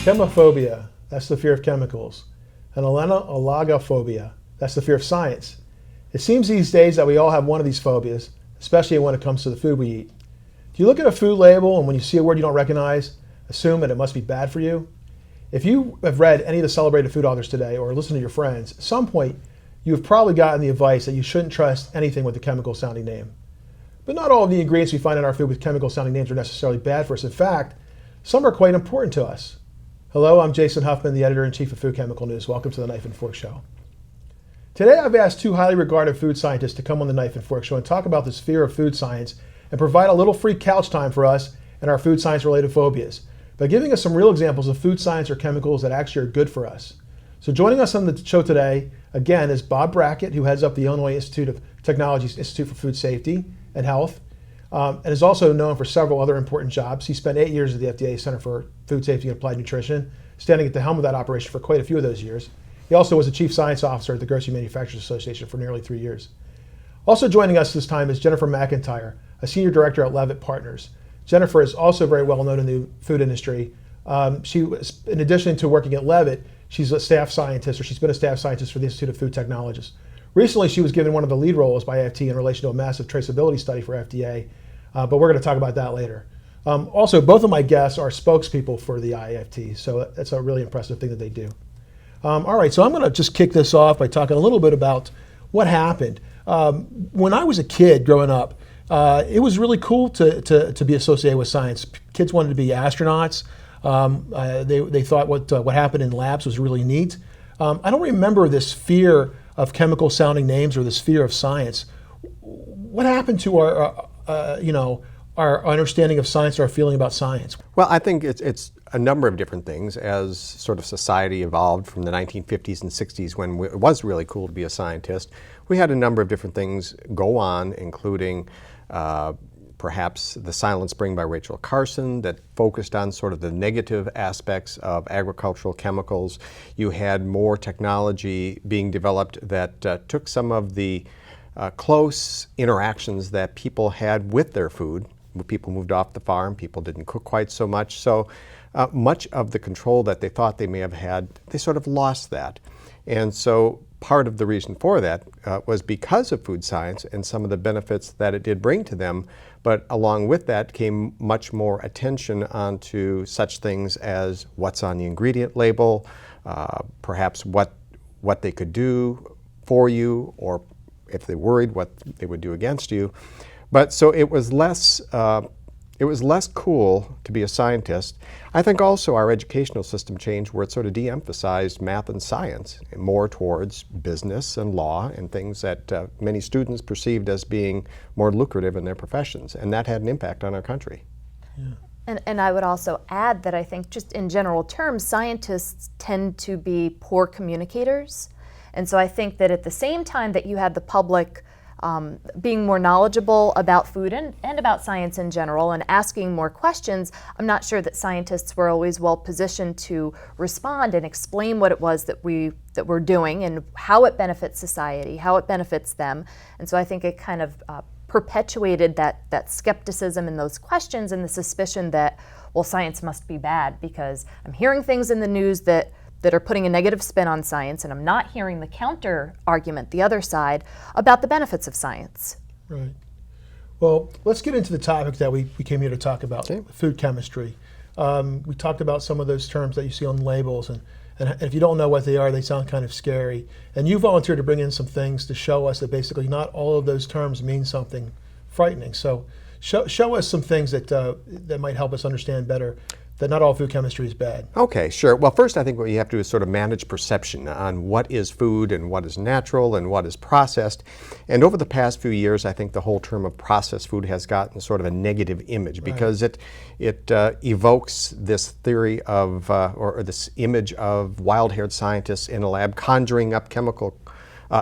Chemophobia, that's the fear of chemicals. And allogophobia, that's the fear of science. It seems these days that we all have one of these phobias, especially when it comes to the food we eat. Do you look at a food label and when you see a word you don't recognize, assume that it must be bad for you? If you have read any of the celebrated food authors today or listened to your friends, at some point you have probably gotten the advice that you shouldn't trust anything with a chemical sounding name. But not all of the ingredients we find in our food with chemical sounding names are necessarily bad for us. In fact, some are quite important to us. Hello, I'm Jason Huffman, the Editor-in-Chief of Food Chemical News. Welcome to the Knife and Fork Show. Today I've asked two highly regarded food scientists to come on the Knife and Fork Show and talk about this fear of food science and provide a little free couch time for us and our food science related phobias by giving us some real examples of food science or chemicals that actually are good for us. So joining us on the show today, again, is Bob Brackett, who heads up the Illinois Institute of Technology's Institute for Food Safety and Health, and is also known for several other important jobs. He spent 8 years at the FDA Center for Food Safety and Applied Nutrition, standing at the helm of that operation for quite a few of those years. He also was a Chief Science Officer at the Grocery Manufacturers Association for nearly 3 years. Also joining us this time is Jennifer McEntire, a Senior Director at Levitt Partners. Jennifer is also very well known in the food industry. She was, in addition to working at Levitt, she's a staff scientist, or she's been a staff scientist for the Institute of Food Technologists. Recently, she was given one of the lead roles by FT in relation to a massive traceability study for FDA, but we're going to talk about that later. Also, both of my guests are spokespeople for the IFT, so that's a really impressive thing that they do. All right, so I'm going to just kick this off by talking a little bit about what happened. When I was a kid growing up, it was really cool to be associated with science. Kids wanted to be astronauts. They thought what happened in labs was really neat. I don't remember this fear of chemical sounding names or this fear of science. What happened to our understanding of science, our feeling about science? Well, I think it's a number of different things as sort of society evolved from the 1950s and 60s when it was really cool to be a scientist. We had a number of different things go on, including perhaps The Silent Spring by Rachel Carson that focused on sort of the negative aspects of agricultural chemicals. You had more technology being developed that took some of the close interactions that people had with their food. People moved off the farm, people didn't cook quite so much, so much of the control that they thought they may have had, they sort of lost that. And so part of the reason for that was because of food science and some of the benefits that it did bring to them, but along with that came much more attention onto such things as what's on the ingredient label, perhaps what they could do for you, or if they worried, what they would do against you. But so it was less cool to be a scientist. I think also our educational system changed where it sort of de-emphasized math and science and more towards business and law and things that many students perceived as being more lucrative in their professions. And that had an impact on our country. Yeah. And I would also add that I think just in general terms, scientists tend to be poor communicators. And so I think that at the same time that you had the public being more knowledgeable about food and about science in general and asking more questions, I'm not sure that scientists were always well positioned to respond and explain what it was that we're doing and how it benefits society, how it benefits them. And so I think it kind of perpetuated that skepticism and those questions and the suspicion that, well, science must be bad because I'm hearing things in the news that are putting a negative spin on science, and I'm not hearing the counter argument, the other side, about the benefits of science. Right. Well, let's get into the topic that we came here to talk about, food chemistry. We talked about some of those terms that you see on labels, and if you don't know what they are, they sound kind of scary. And you volunteered to bring in some things to show us that basically not all of those terms mean something frightening. So show us some things that might help us understand better that not all food chemistry is bad. Okay, sure. Well, first I think what you have to do is sort of manage perception on what is food and what is natural and what is processed. And over the past few years, I think the whole term of processed food has gotten sort of a negative image because it evokes this theory of, or this image of wild-haired scientists in a lab conjuring up chemical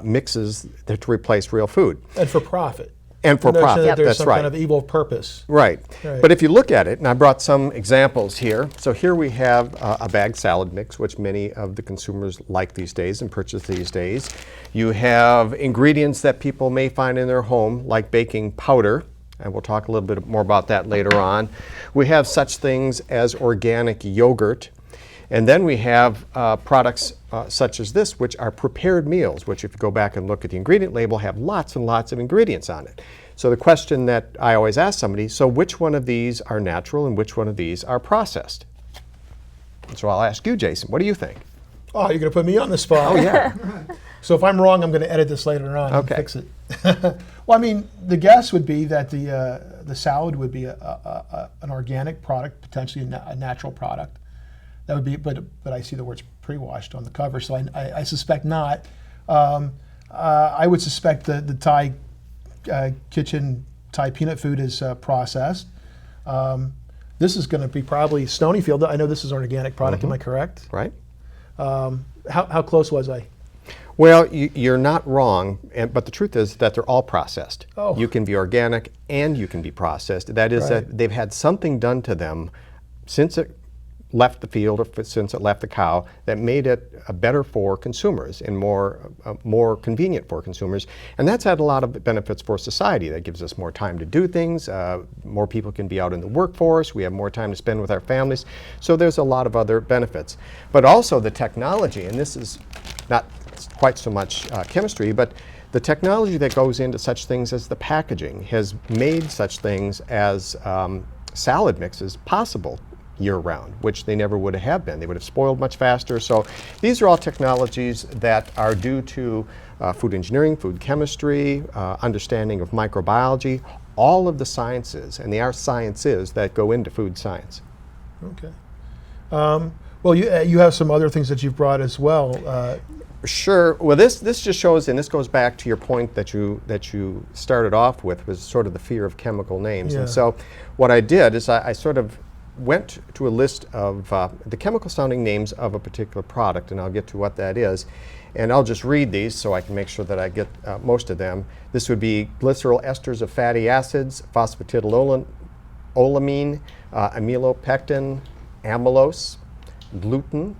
mixes to replace real food. And for profit. And for the notion profit, that there's that's some right. kind of evil purpose. Right. Right. But if you look at it, and I brought some examples here. So here we have a bagged salad mix, which many of the consumers like these days and purchase these days. You have ingredients that people may find in their home, like baking powder, and we'll talk a little bit more about that later on. We have such things as organic yogurt. And then we have products such as this, which are prepared meals, which if you go back and look at the ingredient label, have lots and lots of ingredients on it. So the question that I always ask somebody, so which one of these are natural and which one of these are processed? And so I'll ask you, Jason, what do you think? Oh, you're going to put me on the spot. Oh, yeah. So if I'm wrong, I'm going to edit this later on Okay. and fix it. Well, I mean, the guess would be that the salad would be an organic product, potentially a natural product. That would be, but I see the words pre-washed on the cover, so I suspect not. I would suspect the Thai kitchen Thai peanut food is processed. This is going to be probably Stonyfield. I know this is an organic product. Am I correct? Right? How close was I? Well, you're not wrong, but the truth is that they're all processed. Oh. You can be organic and you can be processed. That is, Right. that they've had something done to them since it left the field or since it left the cow that made it better for consumers and more convenient for consumers. And that's had a lot of benefits for society. That gives us more time to do things. More people can be out in the workforce. We have more time to spend with our families. So there's a lot of other benefits. But also the technology, and this is not quite so much chemistry, but the technology that goes into such things as the packaging has made such things as salad mixes possible year-round, which they never would have been. They would have spoiled much faster. So these are all technologies that are due to food engineering, food chemistry, understanding of microbiology, all of the sciences, and they are sciences that go into food science. Okay. Well, you have some other things that you've brought as well. Sure. Well, this just shows, and this goes back to your point that you started off with, was sort of the fear of chemical names. Yeah. And so what I did is I sort of went to a list of the chemical sounding names of a particular product, and I'll get to what that is. And I'll just read these so I can make sure that I get most of them. This would be glycerol esters of fatty acids, phosphatidylamine, amylopectin, amylose, gluten,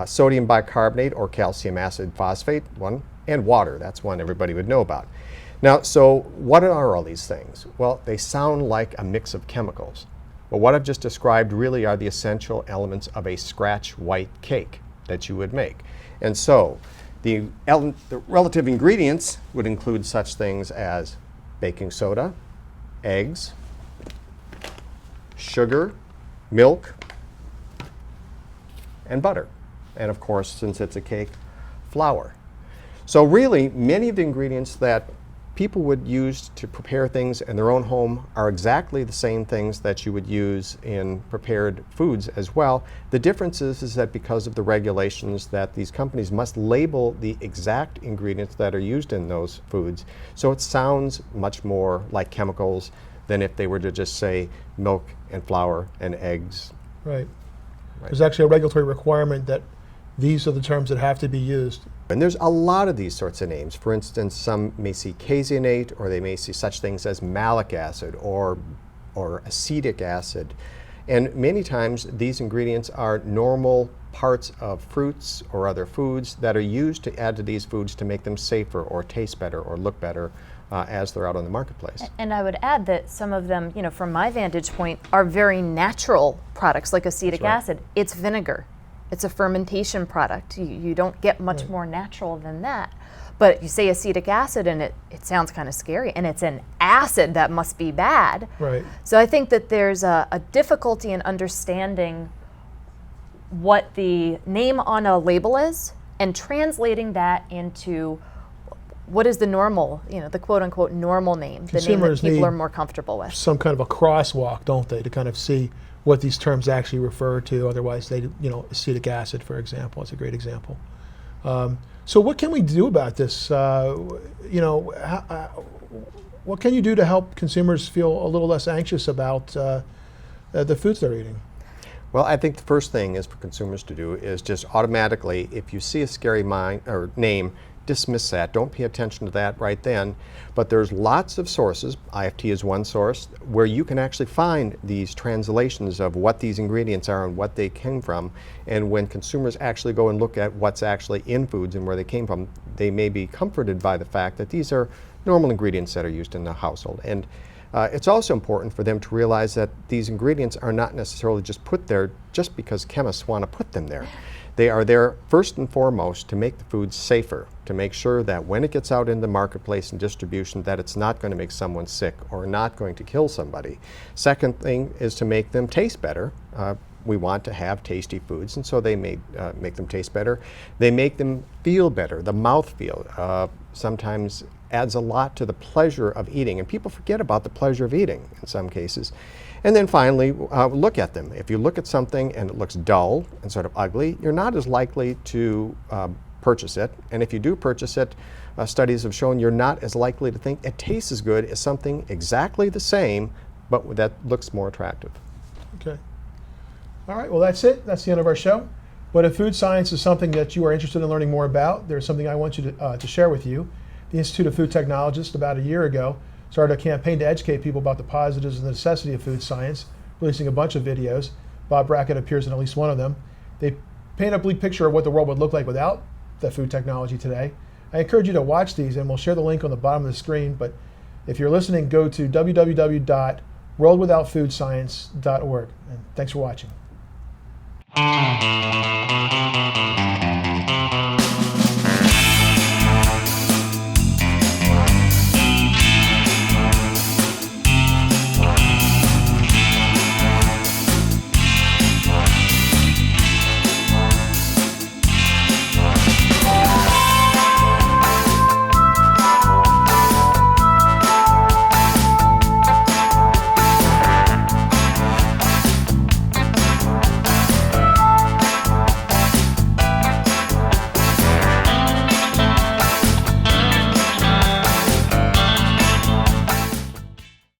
sodium bicarbonate or calcium acid phosphate, one, and water. That's one everybody would know about. Now, so what are all these things? Well, they sound like a mix of chemicals. But what I've just described really are the essential elements of a scratch white cake that you would make. And so the relative ingredients would include such things as baking soda, eggs, sugar, milk, and butter. And of course, since it's a cake, flour. So really, many of the ingredients that people would use to prepare things in their own home are exactly the same things that you would use in prepared foods as well. The difference is that because of the regulations that these companies must label the exact ingredients that are used in those foods, so it sounds much more like chemicals than if they were to just say milk and flour and eggs. Right. There's actually a regulatory requirement that these are the terms that have to be used. And there's a lot of these sorts of names. For instance, some may see caseinate, or they may see such things as malic acid or acetic acid. And many times these ingredients are normal parts of fruits or other foods that are used to add to these foods to make them safer or taste better or look better as they're out on the marketplace. And I would add that some of them, from my vantage point, are very natural products like acetic acid. It's vinegar. It's a fermentation product. You don't get much more natural than that. But you say acetic acid and it sounds kind of scary, and it's an acid that must be bad. Right. So I think that there's a difficulty in understanding what the name on a label is and translating that into what is the normal, the quote unquote normal name, the name that Consumers people need are more comfortable with. Some kind of a crosswalk, don't they, to kind of see what these terms actually refer to. Otherwise, acetic acid, for example, is a great example. So what can we do about this? What can you do to help consumers feel a little less anxious about the foods they're eating? Well, I think the first thing is for consumers to do is just automatically, if you see a scary name, dismiss that. Don't pay attention to that right then. But there's lots of sources, IFT is one source, where you can actually find these translations of what these ingredients are and what they came from. And when consumers actually go and look at what's actually in foods and where they came from, they may be comforted by the fact that these are normal ingredients that are used in the household. And it's also important for them to realize that these ingredients are not necessarily just put there just because chemists want to put them there. They are there first and foremost to make the food safer, to make sure that when it gets out in the marketplace and distribution that it's not going to make someone sick or not going to kill somebody. Second thing is to make them taste better. We want to have tasty foods, and so they make them taste better. They make them feel better. The mouth feel sometimes adds a lot to the pleasure of eating, and people forget about the pleasure of eating in some cases. And then finally, look at them. If you look at something and it looks dull and sort of ugly, you're not as likely to purchase it. And if you do purchase it, studies have shown you're not as likely to think it tastes as good as something exactly the same, but that looks more attractive. Okay. All right, well that's it. That's the end of our show. But if food science is something that you are interested in learning more about, there's something I want you to share with you. The Institute of Food Technologists, about a year ago, started a campaign to educate people about the positives and the necessity of food science, releasing a bunch of videos. Bob Brackett appears in at least one of them. They paint a bleak picture of what the world would look like without the food technology today. I encourage you to watch these, and we'll share the link on the bottom of the screen. But if you're listening, go to www.worldwithoutfoodscience.org. And thanks for watching.